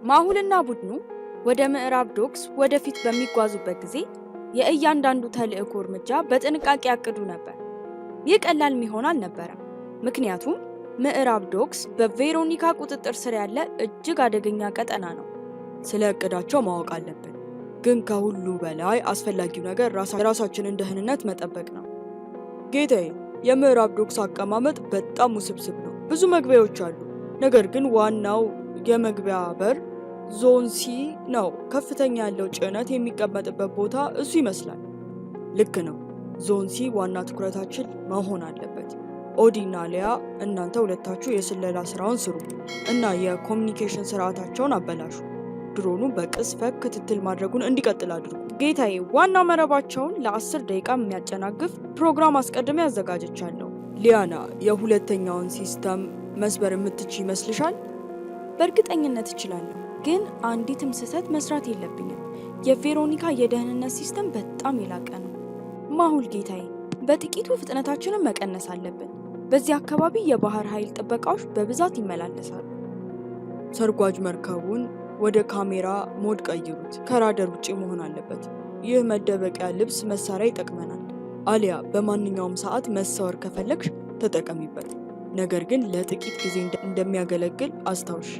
ማሁልና ቡድኑ ወደ ምዕራብ ዶክስ ወደፊት በሚጓዙበት ጊዜ የእያንዳንዱ ተልእኮ እርምጃ በጥንቃቄ ያቅዱ ነበር። ይህ ቀላል የሚሆን አልነበረም፣ ምክንያቱም ምዕራብ ዶክስ በቬሮኒካ ቁጥጥር ስር ያለ እጅግ አደገኛ ቀጠና ነው። ስለ እቅዳቸው ማወቅ አለብን፣ ግን ከሁሉ በላይ አስፈላጊው ነገር የራሳችንን ደህንነት መጠበቅ ነው። ጌታዬ፣ የምዕራብ ዶክስ አቀማመጥ በጣም ውስብስብ ነው። ብዙ መግቢያዎች አሉ፣ ነገር ግን ዋናው የመግቢያ በር ዞን ሲ ነው። ከፍተኛ ያለው ጭነት የሚቀመጥበት ቦታ እሱ ይመስላል። ልክ ነው። ዞን ሲ ዋና ትኩረታችን መሆን አለበት። ኦዲ እና ሊያ፣ እናንተ ሁለታችሁ የስለላ ስራውን ስሩ እና የኮሚኒኬሽን ስርዓታቸውን አበላሹ። ድሮኑ በቅስፈት ክትትል ማድረጉን እንዲቀጥል አድርጉ። ጌታዬ፣ ዋናው መረባቸውን ለ10 ደቂቃ የሚያጨናግፍ ፕሮግራም አስቀድሜ ያዘጋጀቻለሁ። ሊያና፣ የሁለተኛውን ሲስተም መስበር የምትች ይመስልሻል? በእርግጠኝነት እችላለሁ፣ ግን አንዲትም ስህተት መስራት የለብኝም። የቬሮኒካ የደህንነት ሲስተም በጣም የላቀ ነው። ማሁል ጌታዬ፣ በጥቂቱ ፍጥነታችንን መቀነስ አለብን። በዚህ አካባቢ የባህር ኃይል ጥበቃዎች በብዛት ይመላለሳሉ። ሰርጓጅ መርከቡን ወደ ካሜራ ሞድ ቀይሩት። ከራደር ውጪ መሆን አለበት። ይህ መደበቂያ ልብስ መሳሪያ ይጠቅመናል። አሊያ፣ በማንኛውም ሰዓት መሰወር ከፈለግሽ ተጠቀሚበት፣ ነገር ግን ለጥቂት ጊዜ እንደሚያገለግል አስታውሽ።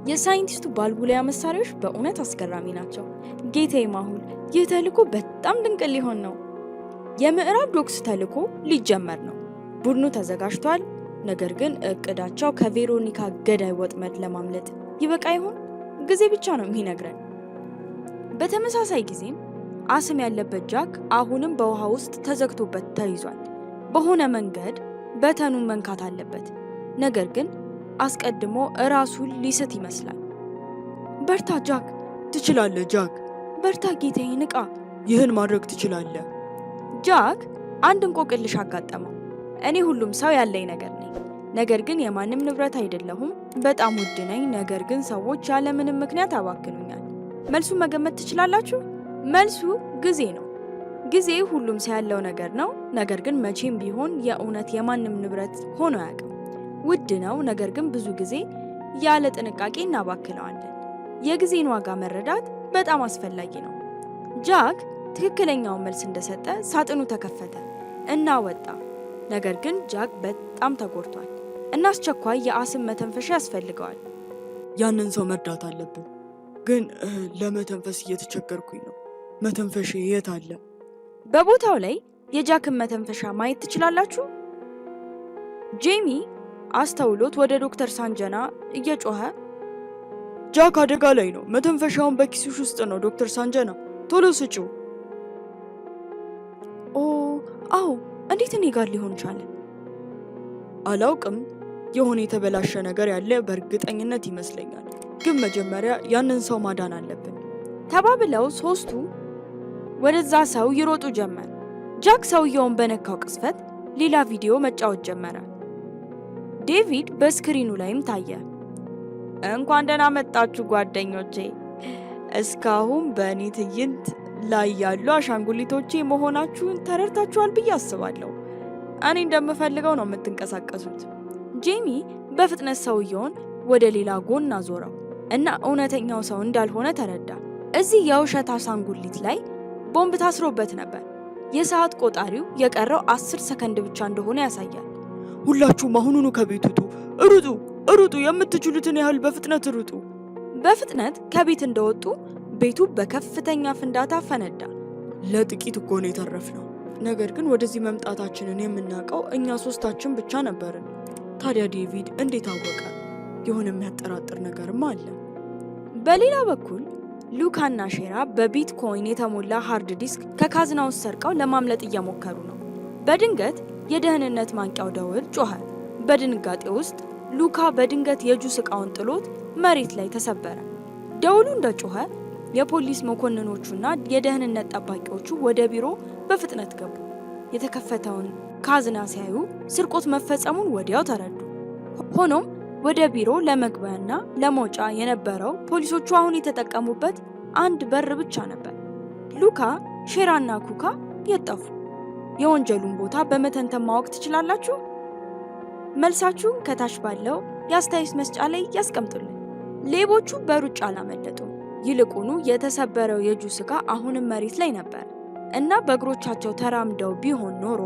የሳይንቲስቱ ባልቡሊያ መሳሪያዎች በእውነት አስገራሚ ናቸው። ጌታዬ ማሁል፣ ይህ ተልዕኮ በጣም ድንቅ ሊሆን ነው። የምዕራብ ዶክስ ተልዕኮ ሊጀመር ነው። ቡድኑ ተዘጋጅቷል፣ ነገር ግን እቅዳቸው ከቬሮኒካ ገዳይ ወጥመድ ለማምለጥ ይበቃ ይሆን? ጊዜ ብቻ ነው የሚነግረን። በተመሳሳይ ጊዜም አስም ያለበት ጃክ አሁንም በውሃ ውስጥ ተዘግቶበት ተይዟል። በሆነ መንገድ በተኑን መንካት አለበት፣ ነገር ግን አስቀድሞ እራሱን ሊስት ይመስላል። በርታ ጃክ! ትችላለህ ጃክ! በርታ ጌታዬ፣ ንቃ! ይህን ማድረግ ትችላለህ። ጃክ አንድ እንቆቅልሽ አጋጠመው። እኔ ሁሉም ሰው ያለኝ ነገር ነኝ፣ ነገር ግን የማንም ንብረት አይደለሁም። በጣም ውድ ነኝ፣ ነገር ግን ሰዎች ያለምንም ምክንያት አባክኑኛል። መልሱን መገመት ትችላላችሁ? መልሱ ጊዜ ነው። ጊዜ ሁሉም ሰው ያለው ነገር ነው፣ ነገር ግን መቼም ቢሆን የእውነት የማንም ንብረት ሆኖ አያውቅም። ውድ ነው፣ ነገር ግን ብዙ ጊዜ ያለ ጥንቃቄ እናባክነዋለን። የጊዜን ዋጋ መረዳት በጣም አስፈላጊ ነው። ጃክ ትክክለኛውን መልስ እንደሰጠ ሳጥኑ ተከፈተ እና ወጣ። ነገር ግን ጃክ በጣም ተጎድቷል እና አስቸኳይ የአስም መተንፈሻ ያስፈልገዋል። ያንን ሰው መርዳት አለብን፣ ግን ለመተንፈስ እየተቸገርኩኝ ነው። መተንፈሻ የት አለ? በቦታው ላይ የጃክን መተንፈሻ ማየት ትችላላችሁ። ጄሚ አስተውሎት ወደ ዶክተር ሳንጀና እየጮኸ፣ ጃክ አደጋ ላይ ነው። መተንፈሻውን በኪስሽ ውስጥ ነው ዶክተር ሳንጀና፣ ቶሎ ስጪው። አዎ፣ እንዴት እኔ ጋር ሊሆን ቻለ? አላውቅም። የሆነ የተበላሸ ነገር ያለ በእርግጠኝነት ይመስለኛል፣ ግን መጀመሪያ ያንን ሰው ማዳን አለብን ተባብለው ሶስቱ ወደዛ ሰው ይሮጡ ጀመር። ጃክ ሰውየውን በነካው ቅስፈት ሌላ ቪዲዮ መጫወት ጀመረ። ዴቪድ በስክሪኑ ላይም ታየ። እንኳን ደህና መጣችሁ ጓደኞቼ፣ እስካሁን በእኔ ትዕይንት ላይ ያሉ አሻንጉሊቶቼ መሆናችሁን ተረድታችኋል ብዬ አስባለሁ። እኔ እንደምፈልገው ነው የምትንቀሳቀሱት። ጄሚ በፍጥነት ሰውየውን ወደ ሌላ ጎን አዞረው እና እውነተኛው ሰው እንዳልሆነ ተረዳ። እዚህ የውሸት አሻንጉሊት ላይ ቦምብ ታስሮበት ነበር። የሰዓት ቆጣሪው የቀረው 10 ሰከንድ ብቻ እንደሆነ ያሳያል። ሁላችሁም አሁኑኑ ከቤት ውጡ! ሩጡ! ሩጡ! የምትችሉትን ያህል በፍጥነት ሩጡ! በፍጥነት ከቤት እንደወጡ ቤቱ በከፍተኛ ፍንዳታ ፈነዳ። ለጥቂት እኮ ነው የተረፍነው፣ ነገር ግን ወደዚህ መምጣታችንን የምናውቀው እኛ ሶስታችን ብቻ ነበርን። ታዲያ ዴቪድ እንዴት አወቀ? የሆነ የሚያጠራጥር ነገርም አለ። በሌላ በኩል ሉካና ሼራ በቢትኮይን የተሞላ ሃርድ ዲስክ ከካዝና ውስጥ ሰርቀው ለማምለጥ እየሞከሩ ነው። በድንገት የደህንነት ማንቂያው ደወል ጮኸ። በድንጋጤ ውስጥ ሉካ በድንገት የጁስ ዕቃውን ጥሎት መሬት ላይ ተሰበረ። ደወሉ እንደጮኸ የፖሊስ መኮንኖቹና የደህንነት ጠባቂዎቹ ወደ ቢሮ በፍጥነት ገቡ። የተከፈተውን ካዝና ሲያዩ ስርቆት መፈጸሙን ወዲያው ተረዱ። ሆኖም ወደ ቢሮ ለመግቢያና ለመውጫ የነበረው ፖሊሶቹ አሁን የተጠቀሙበት አንድ በር ብቻ ነበር። ሉካ፣ ሼራና ኩካ የጠፉ። የወንጀሉን ቦታ በመተንተን ማወቅ ትችላላችሁ? መልሳችሁን ከታች ባለው የአስተያየት መስጫ ላይ ያስቀምጡልን። ሌቦቹ በሩጫ አላመለጡም። ይልቁኑ የተሰበረው የጁስ ዕቃ አሁንም መሬት ላይ ነበር እና በእግሮቻቸው ተራምደው ቢሆን ኖሮ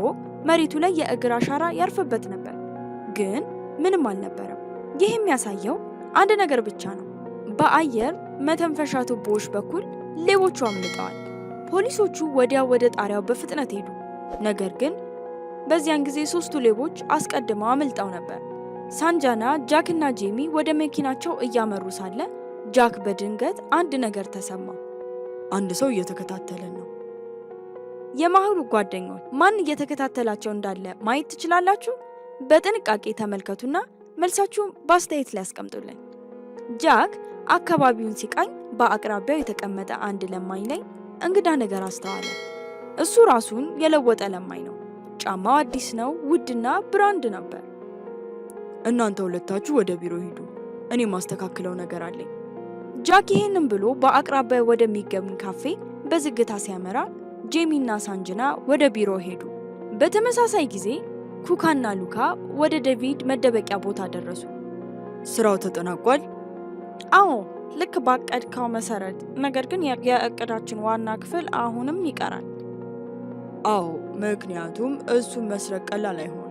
መሬቱ ላይ የእግር አሻራ ያርፍበት ነበር። ግን ምንም አልነበረም። ይህ የሚያሳየው አንድ ነገር ብቻ ነው። በአየር መተንፈሻ ቱቦዎች በኩል ሌቦቹ አምልጠዋል። ፖሊሶቹ ወዲያው ወደ ጣሪያው በፍጥነት ሄዱ። ነገር ግን በዚያን ጊዜ ሶስቱ ሌቦች አስቀድመው አምልጠው ነበር። ሳንጃና ጃክ እና ጄሚ ወደ መኪናቸው እያመሩ ሳለ ጃክ በድንገት አንድ ነገር ተሰማው። አንድ ሰው እየተከታተለን ነው። የማሁሉ ጓደኞች ማን እየተከታተላቸው እንዳለ ማየት ትችላላችሁ? በጥንቃቄ ተመልከቱና መልሳችሁን በአስተያየት ላይ አስቀምጡልኝ። ጃክ አካባቢውን ሲቃኝ በአቅራቢያው የተቀመጠ አንድ ለማኝ ላይ እንግዳ ነገር አስተዋለ። እሱ ራሱን የለወጠ ለማኝ ነው። ጫማው አዲስ ነው፣ ውድና ብራንድ ነበር። እናንተ ሁለታችሁ ወደ ቢሮ ሂዱ፣ እኔ ማስተካክለው ነገር አለኝ። ጃክ ይህንን ብሎ በአቅራቢያው ወደሚገኝ ካፌ በዝግታ ሲያመራ ጄሚና ሳንጅና ወደ ቢሮ ሄዱ። በተመሳሳይ ጊዜ ኩካና ሉካ ወደ ዴቪድ መደበቂያ ቦታ ደረሱ። ስራው ተጠናቋል? አዎ፣ ልክ ባቀድከው መሰረት። ነገር ግን የእቅዳችን ዋና ክፍል አሁንም ይቀራል። አዎ፣ ምክንያቱም እሱን መስረቅ ቀላል አይሆንም።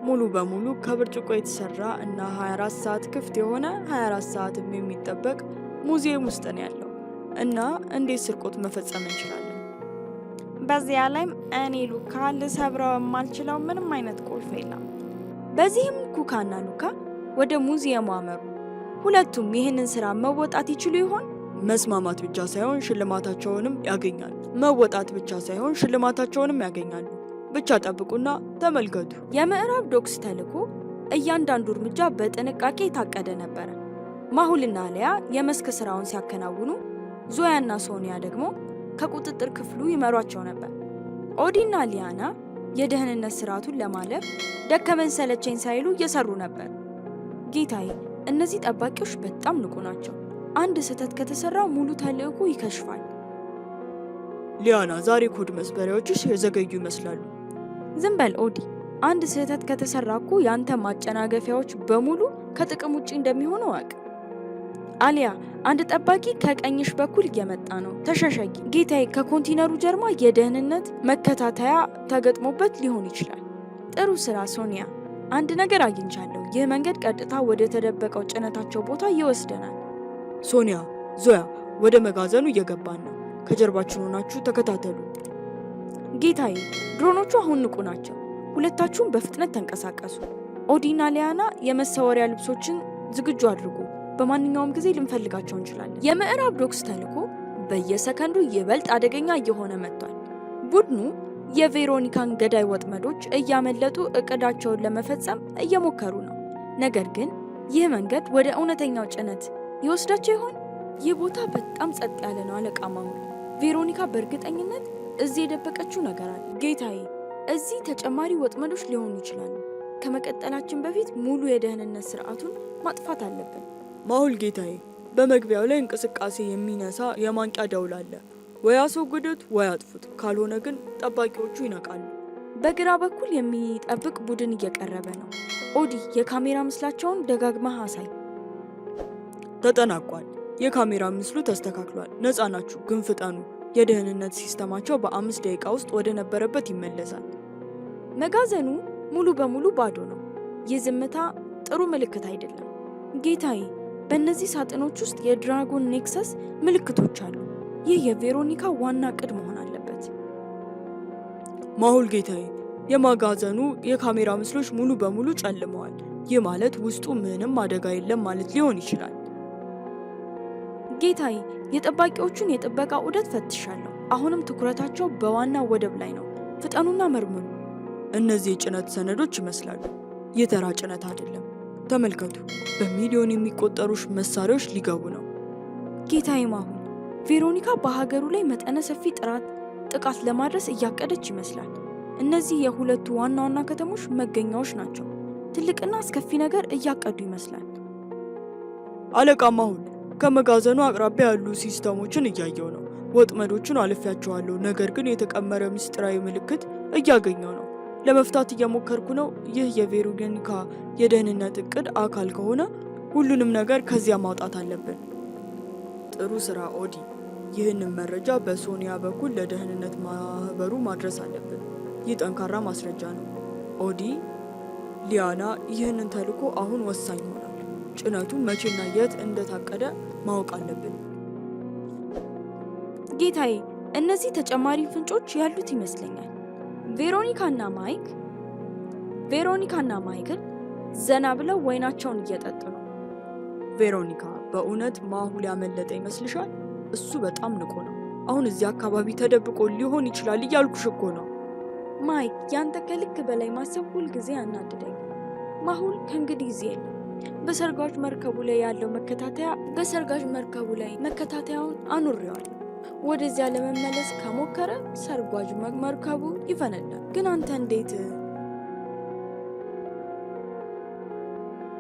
ሙሉ በሙሉ ከብርጭቆ የተሰራ እና 24 ሰዓት ክፍት የሆነ 24 ሰዓትም የሚጠበቅ ሙዚየም ውስጥ ነው ያለው እና እንዴት ስርቆት መፈጸም እንችላለን? በዚያ ላይም እኔ ሉካ ልሰብረው የማልችለው ምንም አይነት ቁልፍ የለም። በዚህም ኩካና ሉካ ወደ ሙዚየሙ አመሩ። ሁለቱም ይህንን ስራ መወጣት ይችሉ ይሆን? መስማማት ብቻ ሳይሆን ሽልማታቸውንም ያገኛሉ። መወጣት ብቻ ሳይሆን ሽልማታቸውንም ያገኛሉ። ብቻ ጠብቁና ተመልከቱ። የምዕራብ ዶክስ ተልዕኮ እያንዳንዱ እርምጃ በጥንቃቄ የታቀደ ነበረ። ማሁልና ሊያ የመስክ ስራውን ሲያከናውኑ፣ ዞያና ሶኒያ ደግሞ ከቁጥጥር ክፍሉ ይመሯቸው ነበር። ኦዲና ሊያና የደህንነት ስርዓቱን ለማለፍ ደከመን ሰለቸኝ ሳይሉ እየሰሩ ነበር። ጌታዬ፣ እነዚህ ጠባቂዎች በጣም ንቁ ናቸው። አንድ ስህተት ከተሰራ ሙሉ ተልዕኮ ይከሽፋል። ሊያና፣ ዛሬ ኮድ መስበሪያዎችሽ የዘገዩ ይመስላሉ። ዝም በል ኦዲ። አንድ ስህተት ከተሰራ እኮ ያንተ ማጨናገፊያዎች በሙሉ ከጥቅም ውጪ እንደሚሆኑ አውቅ። አሊያ፣ አንድ ጠባቂ ከቀኝሽ በኩል እየመጣ ነው፣ ተሸሸጊ። ጌታዬ፣ ከኮንቲነሩ ጀርባ የደህንነት መከታተያ ተገጥሞበት ሊሆን ይችላል። ጥሩ ስራ ሶኒያ። አንድ ነገር አግኝቻለሁ። ይህ መንገድ ቀጥታ ወደ ተደበቀው ጭነታቸው ቦታ ይወስደናል። ሶኒያ፣ ዞያ፣ ወደ መጋዘኑ እየገባን ነው። ከጀርባችን ሆናችሁ ተከታተሉ። ጌታዬ፣ ድሮኖቹ አሁን ንቁ ናቸው። ሁለታችሁም በፍጥነት ተንቀሳቀሱ። ኦዲና ሊያና የመሰወሪያ ልብሶችን ዝግጁ አድርጉ። በማንኛውም ጊዜ ልንፈልጋቸው እንችላለን። የምዕራብ ዶክስ ተልዕኮ በየሰከንዱ ይበልጥ አደገኛ እየሆነ መጥቷል። ቡድኑ የቬሮኒካን ገዳይ ወጥመዶች እያመለጡ እቅዳቸውን ለመፈጸም እየሞከሩ ነው። ነገር ግን ይህ መንገድ ወደ እውነተኛው ጭነት ይወስዳቸው ይሆን? ይህ ቦታ በጣም ጸጥ ያለ ነው አለቃ ማሙል። ቬሮኒካ በእርግጠኝነት እዚህ የደበቀችው ነገር አለ። ጌታዬ፣ እዚህ ተጨማሪ ወጥመዶች ሊሆኑ ይችላሉ። ከመቀጠላችን በፊት ሙሉ የደህንነት ስርዓቱን ማጥፋት አለብን። ማሁል ጌታዬ፣ በመግቢያው ላይ እንቅስቃሴ የሚነሳ የማንቂያ ደውል አለ። ወይ አስወግዱት ወይ አጥፉት፣ ካልሆነ ግን ጠባቂዎቹ ይነቃሉ። በግራ በኩል የሚጠብቅ ቡድን እየቀረበ ነው። ኦዲ፣ የካሜራ ምስላቸውን ደጋግመህ አሳይ። ተጠናቋል። የካሜራ ምስሉ ተስተካክሏል። ነፃ ናችሁ፣ ግን ፍጠኑ። የደህንነት ሲስተማቸው በ5 ደቂቃ ውስጥ ወደ ነበረበት ይመለሳል። መጋዘኑ ሙሉ በሙሉ ባዶ ነው። ይህ ዝምታ ጥሩ ምልክት አይደለም። ጌታዬ፣ በእነዚህ ሳጥኖች ውስጥ የድራጎን ኔክሰስ ምልክቶች አሉ። ይህ የቬሮኒካ ዋና ዕቅድ መሆን አለበት። ማሁል ጌታዬ፣ የመጋዘኑ የካሜራ ምስሎች ሙሉ በሙሉ ጨልመዋል። ይህ ማለት ውስጡ ምንም አደጋ የለም ማለት ሊሆን ይችላል። ጌታዬ፣ የጠባቂዎቹን የጥበቃ ዑደት ፈትሻለሁ። አሁንም ትኩረታቸው በዋናው ወደብ ላይ ነው። ፍጠኑና መርምሩ። እነዚህ የጭነት ሰነዶች ይመስላሉ። ይህ ተራ ጭነት አይደለም። ተመልከቱ፣ በሚሊዮን የሚቆጠሩ መሳሪያዎች ሊገቡ ነው። ጌታዬ ማሁል፣ ቬሮኒካ በሀገሩ ላይ መጠነ ሰፊ ጥቃት ለማድረስ እያቀደች ይመስላል። እነዚህ የሁለቱ ዋና ዋና ከተሞች መገኛዎች ናቸው። ትልቅና አስከፊ ነገር እያቀዱ ይመስላል። አለቃ ማሁል፣ ከመጋዘኑ አቅራቢያ ያሉ ሲስተሞችን እያየው ነው። ወጥመዶቹን አልፌያቸዋለሁ፣ ነገር ግን የተቀመረ ምስጢራዊ ምልክት እያገኘው ነው። ለመፍታት እየሞከርኩ ነው። ይህ የቬሮኒካ የደህንነት እቅድ አካል ከሆነ ሁሉንም ነገር ከዚያ ማውጣት አለብን። ጥሩ ስራ ኦዲ። ይህንን መረጃ በሶኒያ በኩል ለደህንነት ማህበሩ ማድረስ አለብን። ይህ ጠንካራ ማስረጃ ነው። ኦዲ፣ ሊያና፣ ይህንን ተልዕኮ አሁን ወሳኝ ይሆናል። ጭነቱ መቼና የት እንደታቀደ ማወቅ አለብን። ጌታዬ፣ እነዚህ ተጨማሪ ፍንጮች ያሉት ይመስለኛል። ቬሮኒካና ማይክል ዘና ብለው ወይናቸውን እየጠጡ ነው። ቬሮኒካ፣ በእውነት ማሁል ያመለጠ ይመስልሻል? እሱ በጣም ንቆ ነው። አሁን እዚህ አካባቢ ተደብቆ ሊሆን ይችላል እያልኩሽ እኮ ነው። ማይክ፣ ያንተ ከልክ በላይ ማሰብ ሁልጊዜ ያናድደኝ። ማሁል ከእንግዲህ እዚህ የለም። በሰርጓጅ መርከቡ ላይ መከታተያውን አኑሬዋለሁ። ወደዚያ ለመመለስ ከሞከረ ሰርጓጅ መርከቡ ይፈነዳል። ግን አንተ እንዴት